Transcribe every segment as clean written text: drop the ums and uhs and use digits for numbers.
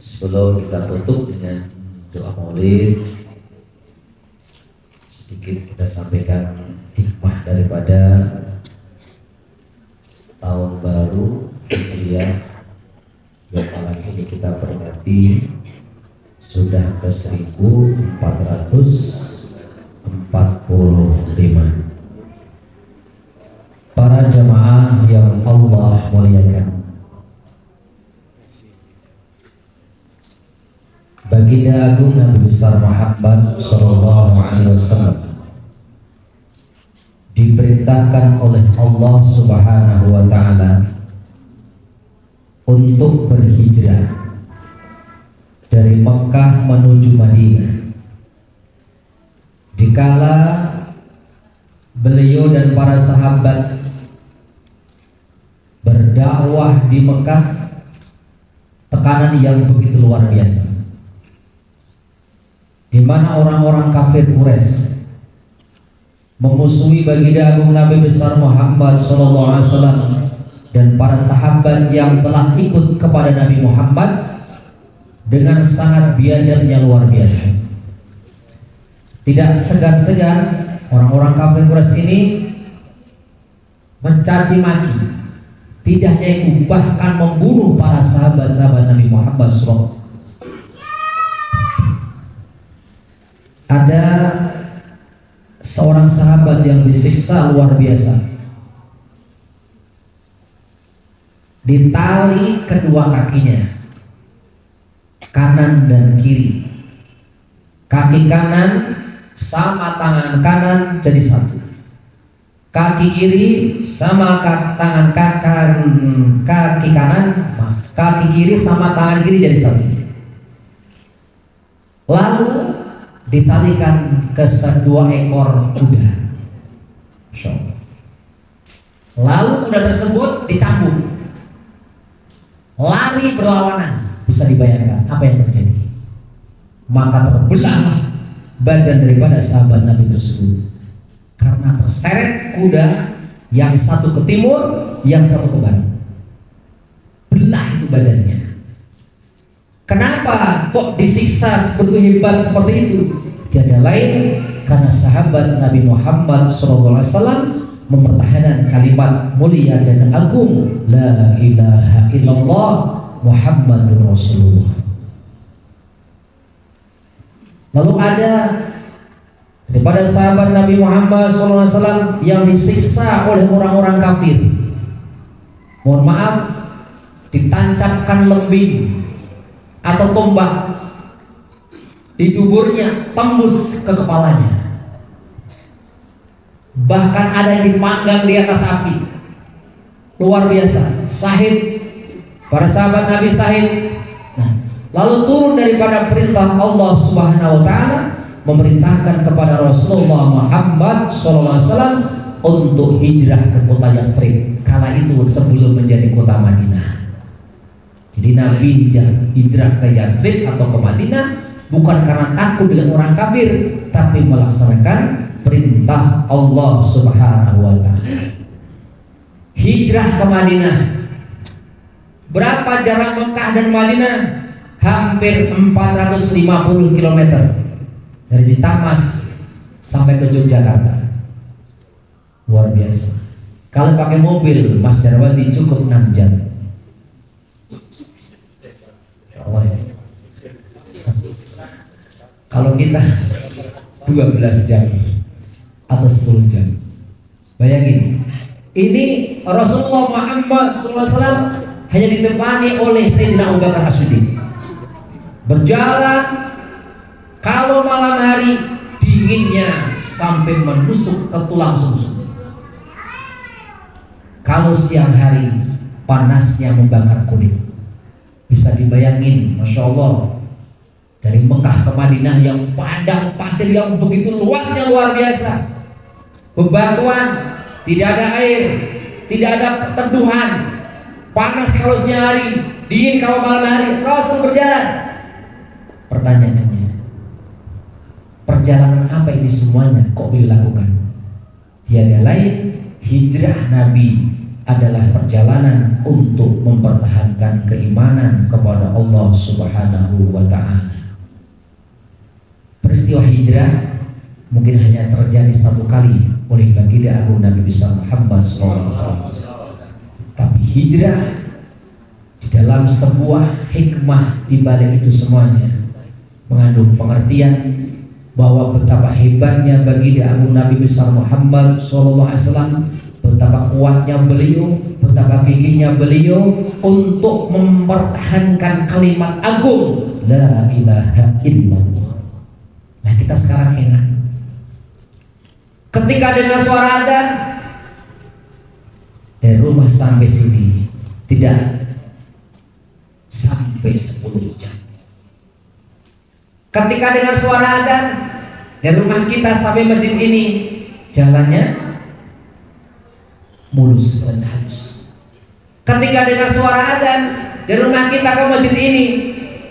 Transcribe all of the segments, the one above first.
Sebelum kita tutup dengan doa maulid, sedikit kita sampaikan hikmah daripada tahun baru Hijriah yang malam ini kita peringati sudah ke 1445. Para jamaah yang Allah muliakan, Baginda Agung Nabi besar Muhammad Sallallahu Alaihi Wasallam diperintahkan oleh Allah Subhanahu Wa Taala untuk berhijrah dari Mekah menuju Madinah. Dikala beliau dan para sahabat berdakwah di Mekah, tekanan yang begitu luar biasa, di mana orang-orang kafir Quraisy memusuhi baginda agung Nabi besar Muhammad SAW dan para sahabat yang telah ikut kepada Nabi Muhammad dengan sangat biadabnya luar biasa. Tidak segan-segan orang-orang kafir Quraisy ini mencaci maki, tidak hanya itu, bahkan membunuh para sahabat-sahabat Nabi Muhammad SAW. Ada seorang sahabat yang disiksa luar biasa, ditali kedua kakinya, kanan dan kiri. Kaki kanan sama tangan kanan jadi satu, kaki kiri sama tangan kaki kanan, kaki kiri sama tangan kiri jadi satu. Lalu ditalikan ke sedua ekor kuda. Lalu kuda tersebut dicambuk, lari berlawanan. Bisa dibayangkan apa yang terjadi? Maka terbelahlah badan daripada sahabat Nabi tersebut karena terseret kuda, yang satu ke timur, yang satu ke barat. Belah itu badannya. Kenapa kok disiksa begitu hebat seperti itu? Tiada lain karena sahabat Nabi Muhammad SAW mempertahankan kalimat mulia dan agung, La ilaha illallah Muhammadur Rasulullah. Lalu ada daripada sahabat Nabi Muhammad SAW yang disiksa oleh orang-orang kafir. Mohon maaf, ditancapkan lembing atau tombak di tuburnya, tembus ke kepalanya. Bahkan ada yang dipanggang di atas api. Luar biasa, syahid. Para sahabat Nabi syahid. Nah, lalu turun daripada perintah Allah Subhanahu wa taala, memerintahkan kepada Rasulullah Muhammad SAW untuk hijrah ke kota Yathrib. Kala itu sebelum menjadi kota Madinah. Jadi Nabi hijrah ke Yathrib atau ke Madinah bukan karena takut dengan orang kafir, tapi melaksanakan perintah Allah Subhanahu wa taala. Hijrah ke Madinah. Berapa jarak Mekah dan Madinah? Hampir 450 km. Dari Citamas sampai ke Yogyakarta. Luar biasa. Kalau pakai mobil Mas Jarwadi cukup 6 jam. Kalau kita 12 jam atau 10 jam. Bayangin, ini Rasulullah Muhammad SAW hanya ditemani oleh Sayyidina Abu Bakar As-Siddiq. Berjalan, kalau malam hari dinginnya sampai menusuk ke tulang sumsum. Kalau siang hari panasnya membakar kulit. Bisa dibayangin, Masya Allah, dari Mekah ke Madinah yang padang pasir yang begitu luasnya luar biasa. Bebatuan, tidak ada air, tidak ada teduhan. Panas kalau siang hari, dingin kalau malam hari. Rasul berjalan. Pertanyaannya, perjalanan apa ini semuanya kok dilakukan? Tiada lain, hijrah Nabi adalah perjalanan untuk mempertahankan keimanan kepada Allah Subhanahu wa Ta'ala. Peristiwa hijrah mungkin hanya terjadi satu kali oleh baginda agung Nabi besar Muhammad SAW. Tapi hijrah di dalam sebuah hikmah di balik itu semuanya mengandung pengertian bahwa betapa hebatnya baginda agung Nabi besar Muhammad SAW, betapa kuatnya beliau, betapa gigihnya beliau untuk mempertahankan kalimat agung la ilaha illallah. Nah, kita sekarang enak ketika dengar suara adzan dari rumah sampai sini tidak sampai 10 jam. Ketika dengar suara adzan dari rumah kita sampai masjid ini jalannya mulus dan halus. Ketika dengar suara adzan dari rumah kita ke masjid ini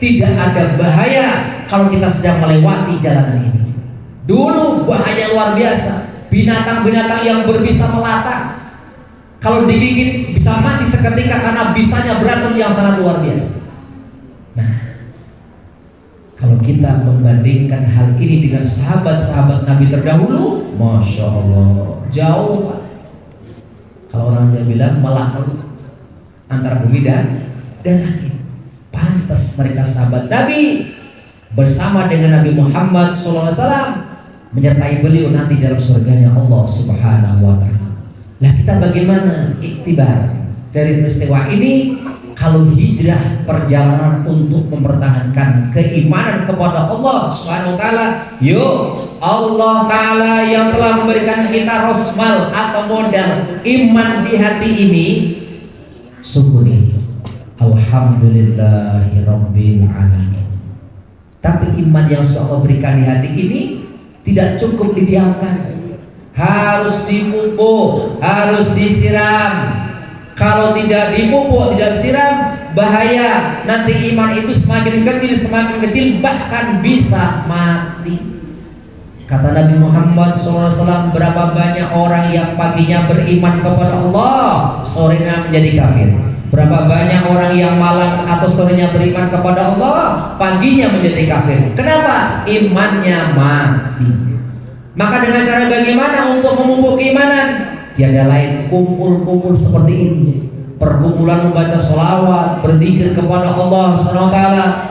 tidak ada bahaya kalau kita sedang melewati jalanan ini. Dulu bahaya luar biasa, binatang-binatang yang berbisa melata kalau digigit bisa mati seketika karena bisanya beracun yang sangat luar biasa. Nah, kalau kita membandingkan hal ini dengan sahabat-sahabat Nabi terdahulu, Masya Allah, jauh. Kalau orang Jawa bilang melaknat antara bumi dan langit. Pantas mereka sahabat Nabi bersama dengan Nabi Muhammad SAW menyertai beliau nanti dalam surganya Allah Subhanahu wa Ta'ala. Nah, kita bagaimana iktibar dari peristiwa ini? Kalau hijrah perjalanan untuk mempertahankan keimanan kepada Allah Subhanahu wa Ta'ala, yuk Allah Ta'ala yang telah memberikan kita rosmal atau modal iman di hati ini, syukuri alhamdulillahirabbil alamin. Tapi iman yang sudah Allah berikan di hati ini tidak cukup didiamkan, harus dipupuk, harus disiram. Kalau tidak dipupuk, tidak disiram, bahaya. Nanti iman itu semakin kecil, bahkan bisa mati. Kata Nabi Muhammad SAW, berapa banyak orang yang paginya beriman kepada Allah, sorenya menjadi kafir. Berapa banyak orang yang malam atau sorenya beriman kepada Allah, paginya menjadi kafir. Kenapa? Imannya mati. Maka dengan cara bagaimana untuk memupuk keimanan? Tiada lain kumpul-kumpul seperti ini, perkumpulan membaca sholawat, berzikir kepada Allah SWT,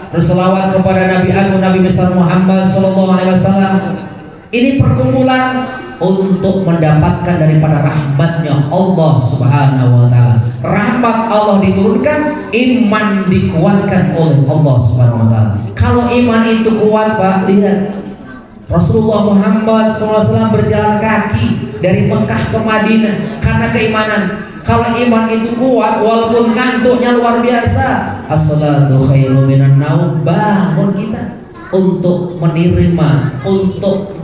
berselawat kepada Nabi Agung Nabi besar Muhammad SAW. Ini perkumpulan untuk mendapatkan daripada rahmatnya Allah Subhanahu wa Ta'ala. Rahmat Allah diturunkan, iman dikuatkan oleh Allah Subhanahu wa Ta'ala. Kalau iman itu kuat, Pak, lihat Rasulullah Muhammad SAW berjalan kaki dari Mekah ke Madinah karena keimanan. Kalau iman itu kuat, walaupun ngantuknya luar biasa, as-salatu khairum minan naum, bangun kita untuk menerima, untuk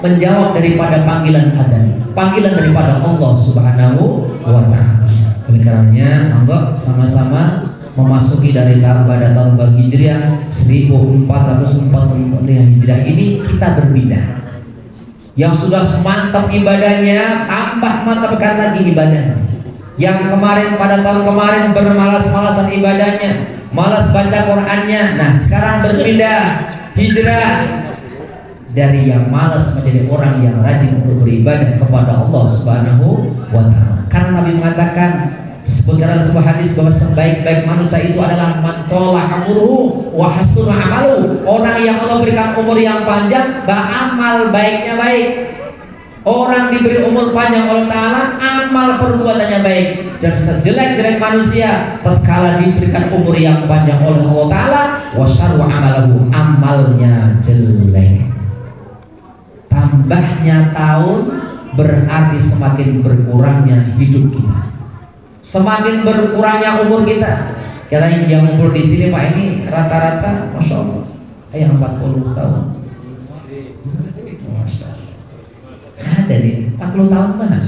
menjawab daripada panggilan adzan, panggilan daripada Allah Subhanahu wa Ta'ala. Oleh karenanya, monggo sama-sama memasuki dari pada tahun baru Hijriah 1445 Hijriah ini kita berpindah. Yang sudah mantap ibadahnya tambah mantapkan lagi ibadahnya. Yang kemarin pada tahun kemarin bermalas-malasan ibadahnya, malas baca Qur'annya, nah sekarang berpindah hijrah dari yang malas menjadi orang yang rajin untuk beribadah kepada Allah Subhanahu wa Ta'ala. Karena Nabi mengatakan, disebutkan dalam sebuah hadis bahwa sebaik-baik manusia itu adalah man tola amruhu wa hasuna amalu, orang yang Allah berikan umur yang panjang, amal baiknya baik. Orang diberi umur panjang oleh Ta'ala, amal perbuatannya baik. Dan sejelek-jelek manusia tatkala diberikan umur yang panjang oleh Allah Ta'ala, wa syarru amalahu, amalnya jelek. Tambahnya tahun berarti semakin berkurangnya hidup kita, semakin berkurangnya umur kita. Katanya yang umur di sini Pak ini rata-rata, Masya Allah, 40 tahun. Masya Allah. Ada nih 40 tahun mana?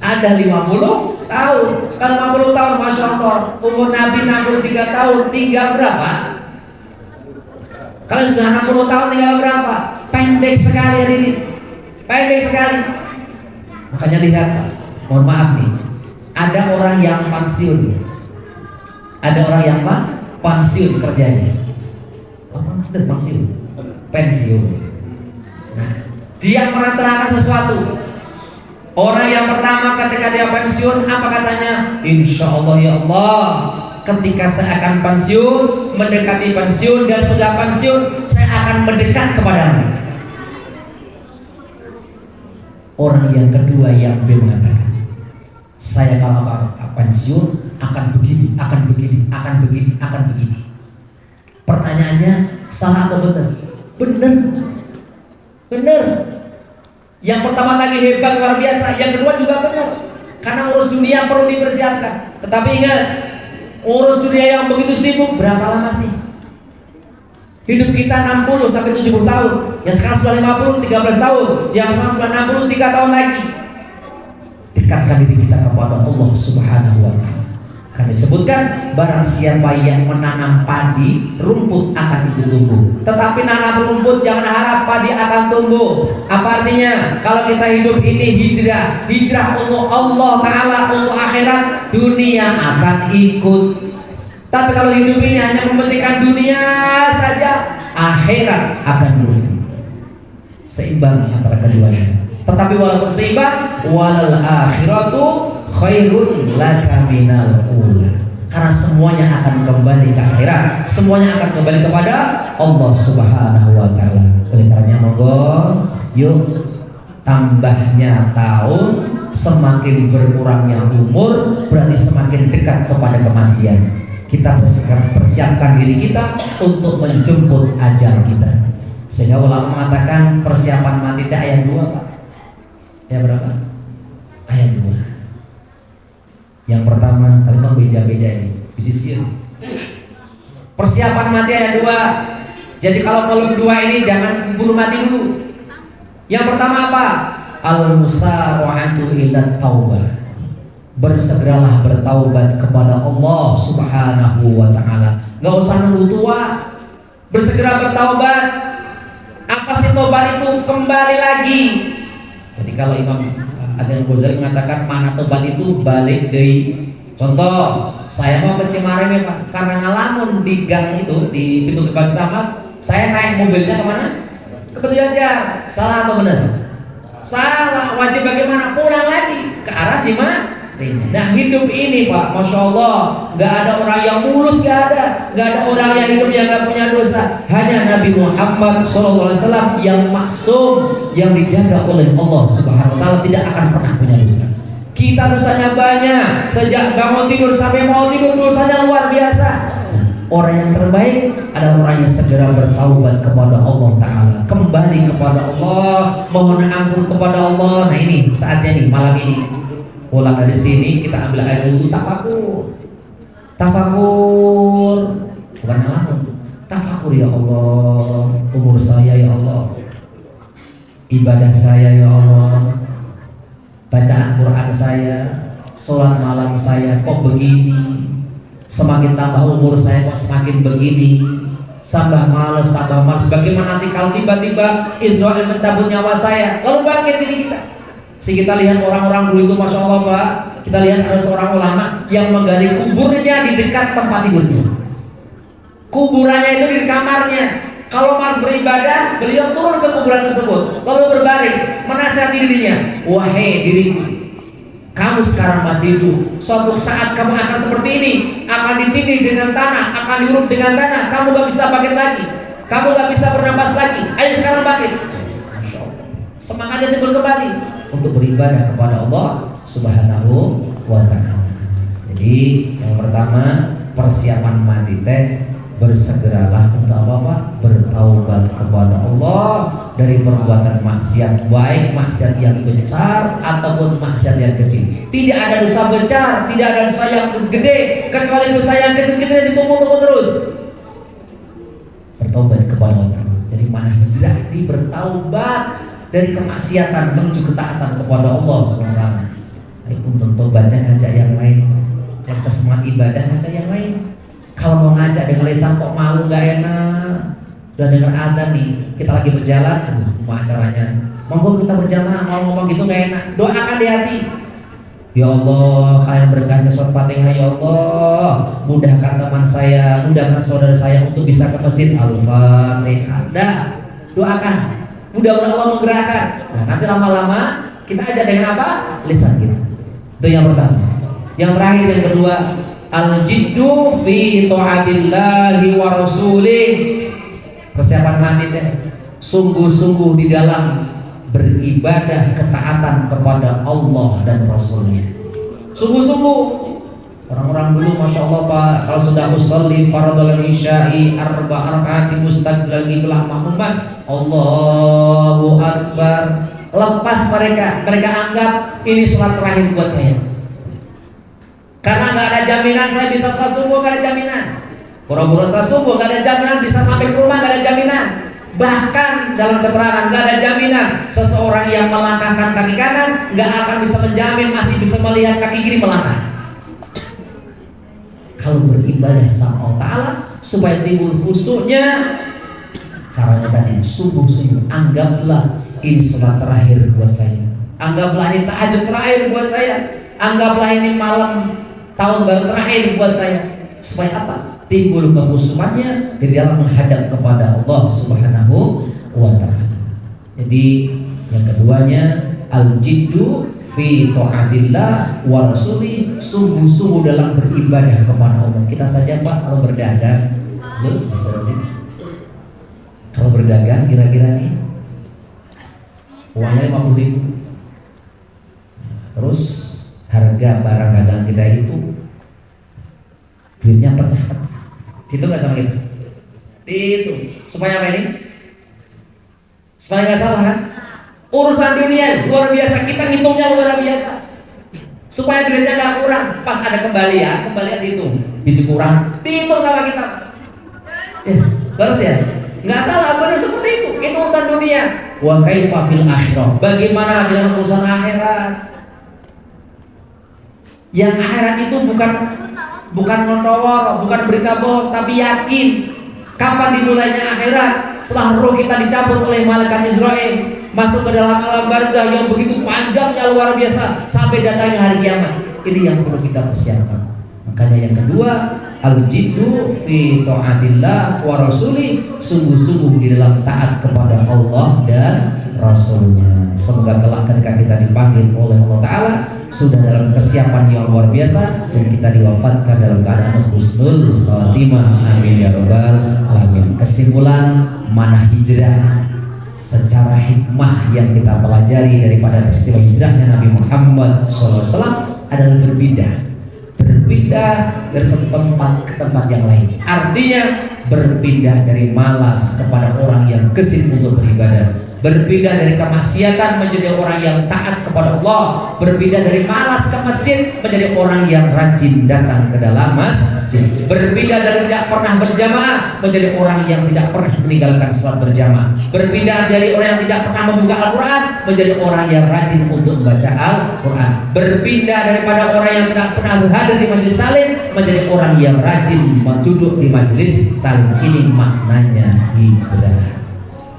Ada 50 tahun. Kalau 50 tahun, Masya Allah, umur Nabi 63 tahun, tinggal berapa? Kalau sudah 60 tahun tinggal berapa? Pendek sekali hari ini, pendek sekali. Makanya lihat, Mohon maaf nih, ada orang yang pensiun, ada orang yang apa? Pensiun kerjanya. Apa? Pensiun. Pensiun. Nah, dia merencanakan sesuatu. Orang yang pertama ketika dia pensiun, apa katanya? Insya Allah ya Allah, ketika saya akan pensiun, mendekati pensiun dan sudah pensiun, saya akan mendekat kepadamu. Orang yang kedua yang mengatakan, saya kalau pensiun akan begini, akan begini, akan begini, akan begini. Pertanyaannya, salah atau benar? Benar. Benar. Yang pertama tadi hebat luar biasa, yang kedua juga benar. Karena urus dunia perlu dipersiapkan. Tetapi ingat, urus dunia yang begitu sibuk, berapa lama sih? Hidup kita 60 sampai 70 tahun. Yang sekarang sudah 50, 13 tahun. Yang sekarang sudah 60, 3 tahun lagi. Dekatkan diri kita kepada Allah Subhanahu wa ta'ala. Karena disebutkan, barang siapa yang menanam padi, rumput akan itu tumbuh. Tetapi nanam rumput jangan harap padi akan tumbuh. Apa artinya? Kalau kita hidup ini hijrah, hijrah untuk Allah Ta'ala, untuk akhirat, dunia akan ikut. Tapi kalau hidup ini hanya mementingkan dunia saja, akhirat akan rugi. Seimbang antara keduanya. Tetapi walaupun seimbang, walal akhiratu khairun laka minal ula. Karena semuanya akan kembali ke akhirat, semuanya akan kembali kepada Allah Subhanahu wa ta'ala. Oleh karenanya monggo, yuk, tambahnya tahun, semakin berkurangnya umur, berarti semakin dekat kepada kematian. Kita persiapkan diri kita untuk menjemput ajal kita. Sehingga ulama mengatakan persiapan mati itu ayat 2, Pak. Ayat berapa? Ayat 2. Yang pertama, kalian tahu beja-beja ini, bisnisir. Persiapan mati ayat 2. Jadi kalau belum 2 ini jangan buru mati dulu. Yang pertama apa? Al-musara'atu ila taubah. Bersegeralah bertaubat kepada Allah Subhanahu wa ta'ala. Gak usah nunggu tua, bersegera bertaubat. Apa sih taubat itu? Kembali lagi. Jadi kalau Imam Hasan Ghazali mengatakan mana tobat itu balik dari. Contoh, saya mau ke Cimarem ya Pak, karena ngalamun di gang itu di pintu gerbang Citamas, saya naik mobilnya kemana? Ke Batu Jajar. Salah atau benar? Salah. Wajib bagaimana? Pulang lagi ke arah Cimarem. Nah hidup ini Pak, Masya Allah, gak ada orang yang mulus, gak ada orang yang hidupnya gak punya dosa. Hanya Nabi Muhammad SAW yang maksum, yang dijaga oleh Allah Subhanahu wa ta'ala, tidak akan pernah punya dosa. Kita dosanya banyak, sejak bangun tidur sampai mau tidur dosanya luar biasa. Orang yang terbaik adalah orang yang segera bertaubat kepada Allah Ta'ala, kembali kepada Allah, mohon ampun kepada Allah. Nah ini saatnya nih, malam ini pulang dari sini kita ambil air wudhu, tafakur, bukan ngelamun, tafakur ya Allah, umur saya ya Allah, ibadah saya ya Allah, bacaan Quran saya, sholat malam saya kok begini, semakin tambah umur saya kok semakin begini, tambah males, bagaimana nanti kalau tiba-tiba Israel mencabut nyawa saya, lalu bangkit diri kita. Sehingga kita lihat orang-orang dulu itu, Masya Allah Pak, kita lihat ada seorang ulama yang menggali kuburnya di dekat tempat tidurnya. Kuburannya itu di kamarnya. Kalau mas beribadah, beliau turun ke kuburan tersebut, lalu berbaring, menasihati dirinya, wahai diriku, kamu sekarang masih hidup, suatu saat kamu akan seperti ini, akan ditindih dengan tanah, akan diurut dengan tanah, kamu gak bisa bangkit lagi, kamu gak bisa bernapas lagi, ayo sekarang bangkit. Masya Allah, semangatnya timbul kembali untuk beribadah kepada Allah Subhanahu wa ta'ala. Jadi yang pertama, persiapan mati teh, bersegeralah untuk apa? Bertaubat kepada Allah dari perbuatan maksiat, baik maksiat yang besar ataupun maksiat yang kecil. Tidak ada dosa besar, tidak ada dosa yang gede, kecuali dosa yang kecil-kecil ditumpuk-tumpuk terus. Bertaubat kepada Allah. Jadi mana hijrah? Di bertaubat dari kemaksiatan menuju ketaatan kepada Allah SWT. Untuk tobatnya ngajak yang lain, yang semangat ibadah ngajak yang lain. Kalau mau ngajak dengan lisan kok malu, gak enak. Udah dengar adzan nih, kita lagi berjalan, mau acaranya, monggo kita berjamaah, mau ngomong gitu gak enak. Doakan di hati. Ya Allah, kalian berkahnya surat Fatihah ya Allah. Mudahkan teman saya, mudahkan saudara saya untuk bisa ke masjid. Al-Fatihah. Doakan. Mudah-mudahan Allah menggerakkan. Nah, nanti lama-lama kita aja dengan apa? Lisan kita. Itu yang pertama. Yang terakhir, yang kedua, al-jiddu fi ta'atillahi wa rasulih. Persiapan mati deh. Sungguh-sungguh di dalam beribadah ketaatan kepada Allah dan Rasulnya. Sungguh-sungguh. Orang-orang dulu Masya Allah Pak, kalau sudah usolli fardhul isya'i arba'a rakaat mustaqbil qiblah mahmuman, Allahu Akbar. Lepas mereka anggap ini sholat terakhir buat saya. Karena nggak ada jaminan saya bisa sholat subuh, nggak ada jaminan. Buru-buru sholat subuh nggak ada jaminan bisa sampai ke rumah, nggak ada jaminan. Bahkan dalam keterangan nggak ada jaminan seseorang yang melangkahkan kaki kanan nggak akan bisa menjamin masih bisa melihat kaki kiri melangkah. Kalau beribadah sama Allah Ta'ala supaya timbul khusyuknya, caranya tadi sungguh-sungguh. Anggaplah ini sholat terakhir buat saya, anggaplah ini tahajud terakhir buat saya, anggaplah ini malam tahun baru terakhir buat saya. Supaya apa? Timbul kekhusyukannya di dalam menghadap kepada Allah Subhanahu wa Ta'ala. Jadi yang keduanya al-jiddu fi ta'atillah wa rasuli, sungguh-sungguh dalam beribadah kepada Allah. Kita saja Pak kalau berdagang, kalau berdagang kira-kira nih uangnya 50.000, terus harga barang dagang kita itu duitnya pecah-pecah. Itu nggak sama kita. Itu supaya apa ini? Supaya nggak salah kan? Urusan dunia luar biasa, kita ngitungnya luar biasa. Supaya duitnya nggak kurang. Pas ada kembalian dihitung. Bisa kurang, dihitung sama kita. Terus ya, nggak salah, benar seperti itu. Itu urusan dunia. Wa kaifa fil akhirah? Bagaimana dalam urusan akhirat? Yang akhirat itu bukan ngontowor, bukan berita bohong, tapi yakin. Kapan dimulainya akhirat? Setelah roh kita dicabut oleh malaikat Israel, masuk ke dalam alam barzah yang begitu panjangnya luar biasa sampai datangnya hari kiamat. Ini yang perlu kita persiapkan. Makanya yang kedua, al-jiddu fi ta'atillah wa rasuli, sungguh-sungguh di dalam taat kepada Allah dan Rasulnya. Semoga kelak ketika kita dipanggil oleh Allah Ta'ala sudah dalam kesiapan yang luar biasa dan kita diwafatkan dalam keadaan husnul khatimah. Amin ya rabbal alamin. Kesimpulan, mana hijrah secara hikmah yang kita pelajari daripada peristiwa hijrahnya Nabi Muhammad SAW adalah berpindah dari satu tempat ke tempat yang lain. Artinya berpindah dari malas kepada orang yang gesit untuk beribadah, berpindah dari kemaksiatan menjadi orang yang taat kepada Allah, berpindah dari malas ke masjid menjadi orang yang rajin datang ke dalam masjid, berpindah dari tidak pernah berjamaah menjadi orang yang tidak pernah meninggalkan sholat berjamaah, berpindah dari orang yang tidak pernah membuka Al-Quran menjadi orang yang rajin untuk membaca Al-Quran, berpindah daripada orang yang tidak pernah berhadir di majelis taklim menjadi orang yang rajin duduk di majelis taklim. Ini maknanya hijrah.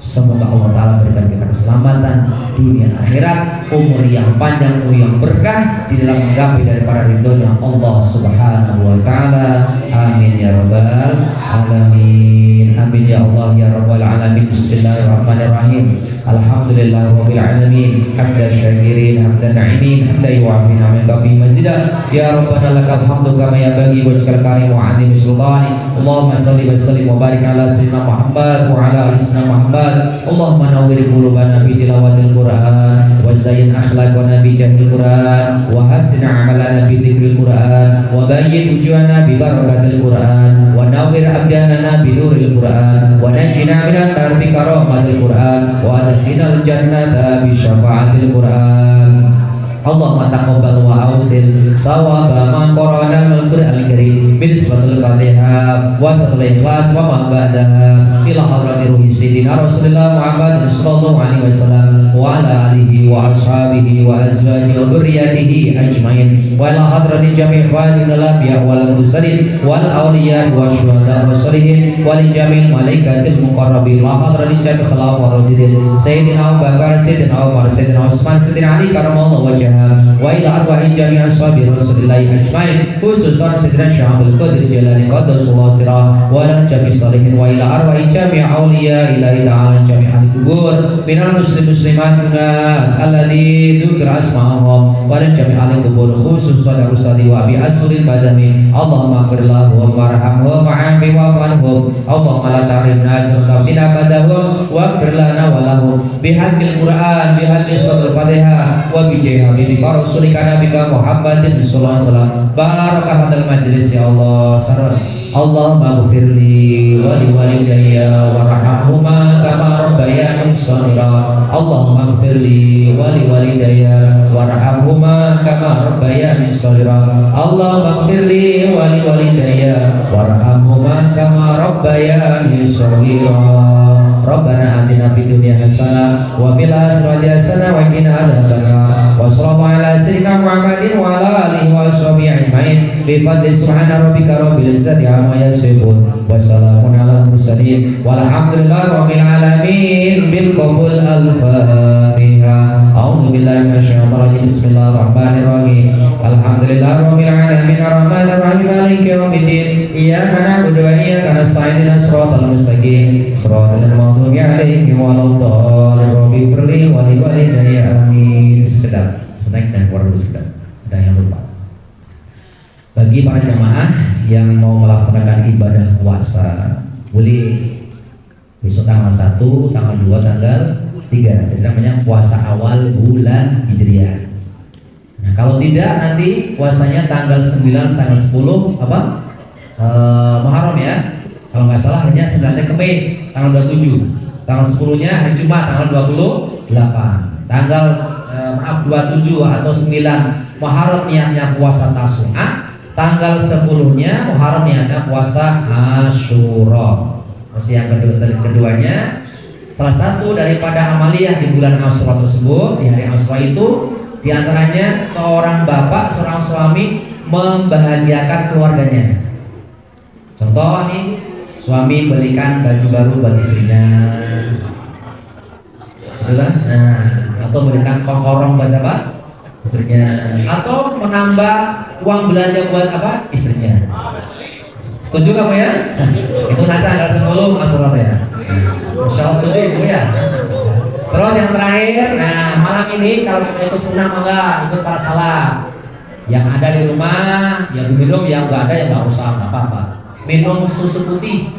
Semoga Allah Ta'ala berikan kita keselamatan dunia akhirat, umur yang panjang, umur yang berkah di dalam menggapai daripada ridhonya Allah Subhanahu wa Ta'ala. Amin ya rabbal alamin. Amin ya Allah ya rabbal alamin. Bismillahirrahmanirrahim. Alhamdulillah rabbil alamin. Hamdan syakirin, hamdan na'imin, hamdan yu'afi ni'amika fi mazidah. Ya rabbana lakal hamdu kama yanbaghi wajhikal karim wa 'azimi sultani. Allahumma salli wa sallim wa barik ala sayyidina Muhammad wa ala ali sayyidina Muhammad. Allahumma nawwir qulubana bi tilawatil Qur'an wa zayyin akhlaqana bi jahlil Qur'an wa hassin a'malana bi dzikril Qur'an wa bayyin wujuhana bi barakatil Qur'an wa nawwir abdanana bi nuril Qur'an wa najjina minan nar bi karamatil Qur'an wa adkhilnal jannata bi syafaatil Qur'an. Allahumma taqabbal wa ausil sawaba ma qara'na al-Qur'an al-karim min suratul Al-Fatihah wa salatul ikhlas wa ma ba'daha ila hadrati ruhi sayyidina Rasulullah Muhammad sallallahu alaihi wasallam wa ala alihi wa ashabihi wa azwajihi wa dzurriyyatihi ajmain wa ila hadrati jami' ikhwanina al-anbiya wal mursalin wal awliya wa syuhada wa sholihin wa li jami'il malaikatil muqarrabin la hadrati jami' khalaq wa rasidin sayyidina Abu Bakar sayyidina Umar sayyidina Utsman sayyidina Ali karamallahu wajhahu wa ila arwahi jami' ashabi Rasulillah ajmain khususan sayyidina Syaikhul Qadir Jalani qaddasallahu sirah wa ala jami' salihin wa ila arwahi jami' auliya ilahi ta'ala jami' al-qubur minal muslimat alladhi dzukira asma'uhum wa ala jami' al-qubur khususan Rusadi wa bi asril badami Allahumma ighfir lahum warhamhum wa'afi wa'anhum Allahumma la tahrimna azratina badahum waghfir lana wa lahum bihaqqil Qur'an bihaqqi suratul Fatihah wa bi jahi habibika rasulika nabika Muhammadin sallallahu alaihi wasallam barakah hadal majlis ya Allah sarana Allahumma ighfirli wa li walidayya warhamhuma kama rabbayani shaghira Allahumma ighfirli wa li walidayya warhamhuma kama rabbayani shaghira Allahumma ighfirli wa li walidayya warhamhuma kama rabbayani shaghira Rabbana atina fid dunya hasanah wa fil akhirati hasanah wa qina adzabannar wa sallallahu ala sayyidina Muhammadin wa ala alihi wa sahbihi ajmain bi fadli subhana rabbika rabbil izzati amma yasifun wa salamun alal mursalin walhamdulillahi rabbil alamin bil qabul al-fatihah a'udzu billahi minasyaitonir rajim bismillahirrahmanirrahim alhamdulillahi rabbil alamin arrahmanir rahim maliki yaumiddin iyyaka na'budu wa iyyaka nasta'in ihdinas siratal mustaqim siratal maghdubi 'alaihim waladdallin rabbi firli wa li walidayya amin. Sekedar snack jangan keluar dulu sekedar ada yang lupa. Bagi para jamaah yang mau melaksanakan ibadah puasa boleh besok tanggal 1, tanggal 2, tanggal 3. Jadi namanya puasa awal bulan Hijriah. Nah, kalau tidak nanti puasanya tanggal 9, tanggal 10 apa? Muharram ya. Kalau nggak salah hanya 9-nya Kamis tanggal 27, tanggal 10-nya hari Jumat tanggal 28, tanggal 27 atau 9 Muharram niatnya puasa Tasu'a, tanggal 10-nya Muharram niatnya puasa Asyura. Terus yang keduanya salah satu daripada amaliyah di bulan Asyura tersebut, di hari Asyura itu diantaranya seorang bapak, seorang suami membahagiakan keluarganya. Contoh nih, suami belikan baju baru buat istrinya, gitu kan? Nah, atau berikan kongkorong buat siapa? Istrinya, atau menambah uang belanja buat apa? Istrinya. Setuju kamu ya? Nah, itu nanti tanggal 10 Asyura ya. Insya Allah setuju ibu ya. Terus yang terakhir, nah malam ini kalau kita ikut senam enggak, ikut para salah. Yang ada di rumah, ya diminum, yang enggak ada ya enggak usah, enggak apa-apa. Minum susu putih.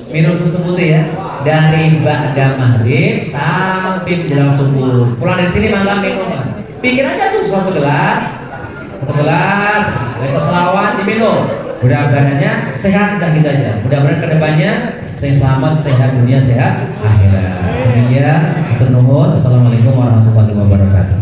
Minum susu putih ya. Dari ba'da maghrib sampai menjelang subuh. Pulang dari sini mangga minum. Bikin aja susu 1 gelas. 1 gelas, baca selawat diminum. Mudah-mudahannya sehat, udah gitu aja. Mudah-mudahan kedepannya saya selamat, sehat dunia, sehat akhirat. Amin ya. Hatur nuhun. Assalamualaikum warahmatullahi wabarakatuh.